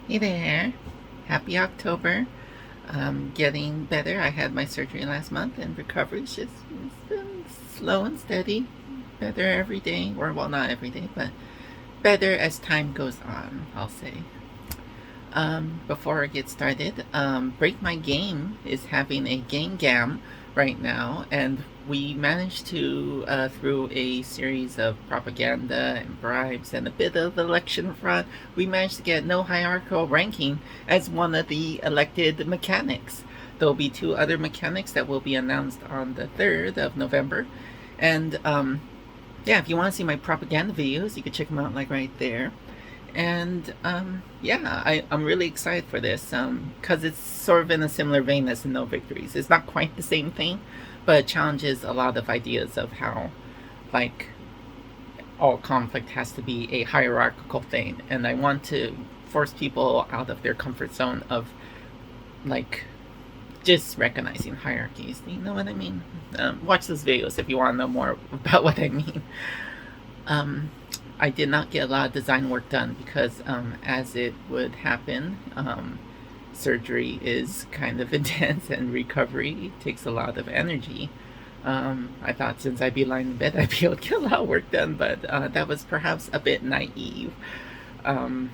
Hey there. Happy October. Getting better. I had my surgery last month and recovery's just it's been slow and steady. Better every day. Or, well, not every day, but better as time goes on, I'll say. Before I get started, Break My Game is having a game jam right now, and we managed to, through a series of propaganda and bribes and a bit of election fraud, we managed to get no hierarchical ranking as one of the elected mechanics. There'll be two other mechanics that will be announced on the 3rd of November. And yeah, if you want to see my propaganda videos, you can check them out like right there. And yeah, I'm really excited for this because it's sort of in a similar vein as the No Victories. It's not quite the same thing, but it challenges a lot of ideas of how, like, all conflict has to be a hierarchical thing. And I want to force people out of their comfort zone of, like, just recognizing hierarchies. You know what I mean? Watch those videos if you want to know more about what I mean. Um, I did not get a lot of design work done because, as it would happen, surgery is kind of intense and recovery takes a lot of energy. I thought since I'd be lying in bed, I'd be able to get a lot of work done, but that was perhaps a bit naive. Um,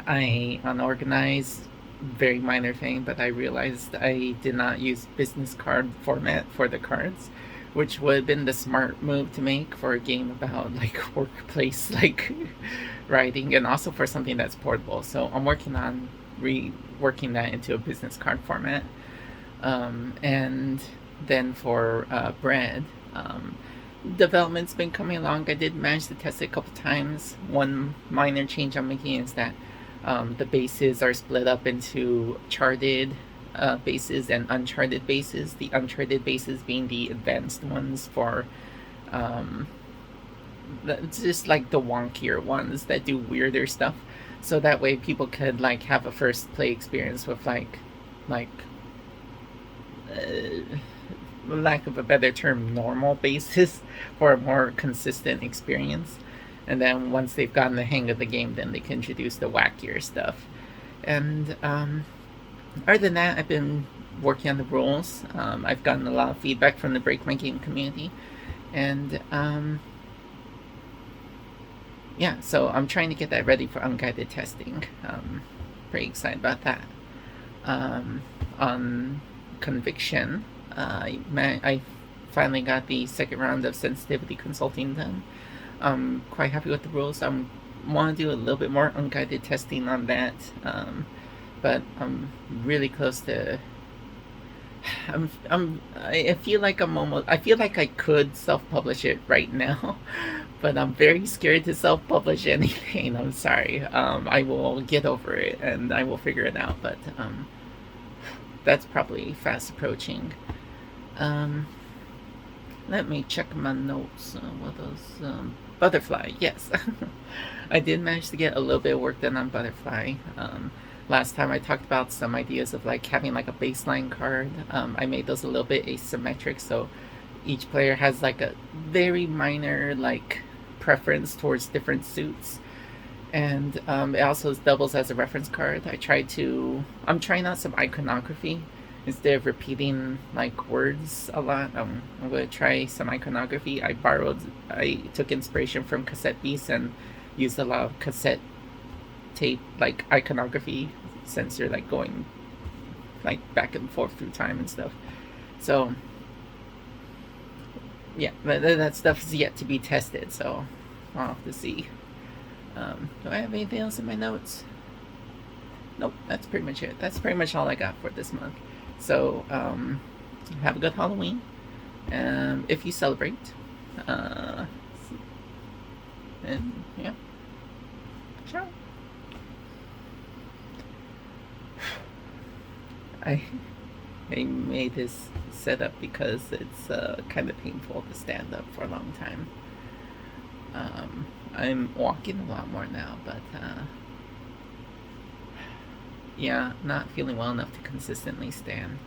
I unorganized, very minor thing, but I realized I did not use business card format for the cards, which would have been the smart move to make for a game about like workplace like writing and also for something that's portable. So I'm working on reworking that into a business card format. And then for bread, development's been coming along. I did manage to test it a couple times. One minor change I'm making is that the bases are split up into charted bases and uncharted bases. The uncharted bases being the advanced ones for um, it's just like the wonkier ones that do weirder stuff. So that way people could like have a first play experience with like uh, lack of a better term, normal basis for a more consistent experience. And then once they've gotten the hang of the game, then they can introduce the wackier stuff. And other than that, I've been working on the rules. I've gotten a lot of feedback from the Break My Game community. And yeah, so I'm trying to get that ready for unguided testing. Pretty excited about that. On Conviction, I finally got the second round of sensitivity consulting done. I'm quite happy with the rules. I want to do a little bit more unguided testing on that, but I'm really close to. I feel like I'm almost. I feel like I could self-publish it right now, but I'm very scared to self-publish anything. I'm sorry. I will get over it and I will figure it out. But that's probably fast approaching. Um, Let me check my notes. What those Butterfly? Yes, I did manage to get a little bit of work done on Butterfly. Last time I talked about some ideas of like having like a baseline card. I made those a little bit asymmetric, so each player has like a very minor like preference towards different suits, and it also doubles as a reference card. I'm trying out some iconography instead of repeating like words a lot. I'm gonna try some iconography. I took inspiration from Cassette Beast and used a lot of cassette tape like iconography sensor, like going like back and forth through time and stuff. So yeah, that stuff is yet to be tested. So I'll have to see. Do I have anything else in my notes? Nope, that's pretty much it. That's pretty much all I got for this month. So, have a good Halloween. If you celebrate. Uh, and yeah, ciao. I I made this setup because it's kind of painful to stand up for a long time. I'm walking a lot more now, but yeah, not feeling well enough to consistently stand.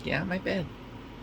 Yeah, my bed.